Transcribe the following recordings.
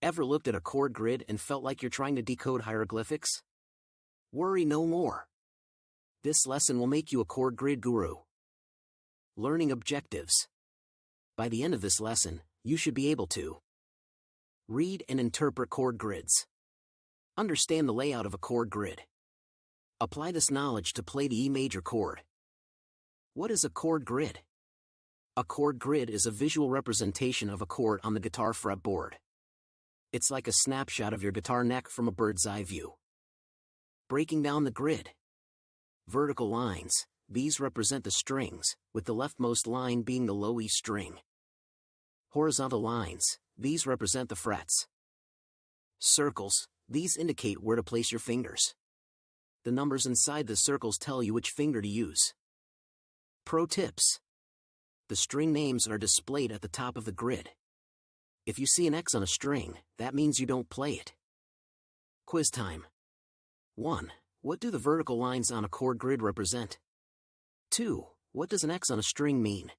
Ever looked at a chord grid and felt like you're trying to decode hieroglyphics? Worry no more. This lesson will make you a chord grid guru. Learning objectives. By the end of this lesson, you should be able to read and interpret chord grids. Understand the layout of a chord grid. Apply this knowledge to play the E major chord. What is a chord grid? A chord grid is a visual representation of a chord on the guitar fretboard. It's like a snapshot of your guitar neck from a bird's eye view. Breaking down the grid. Vertical lines, these represent the strings, with the leftmost line being the low E string. Horizontal lines, these represent the frets. Circles, these indicate where to place your fingers. The numbers inside the circles tell you which finger to use. Pro tips. The string names are displayed at the top of the grid. If you see an X on a string, that means you don't play it. Quiz time. 1. What do the vertical lines on a chord grid represent? 2. What does an X on a string mean?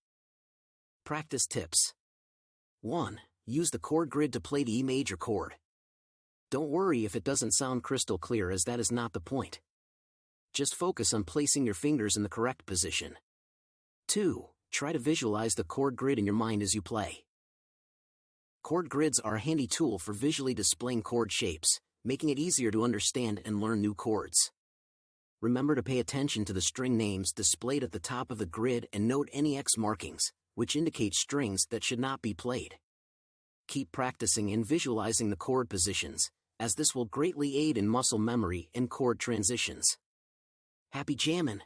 Practice tips. 1. Use the chord grid to play the E major chord. Don't worry if it doesn't sound crystal clear, as that is not the point. Just focus on placing your fingers in the correct position. 2. Try to visualize the chord grid in your mind as you play. Chord grids are a handy tool for visually displaying chord shapes, making it easier to understand and learn new chords. Remember to pay attention to the string names displayed at the top of the grid and note any X markings, which indicate strings that should not be played. Keep practicing and visualizing the chord positions, as this will greatly aid in muscle memory and chord transitions. Happy jamming!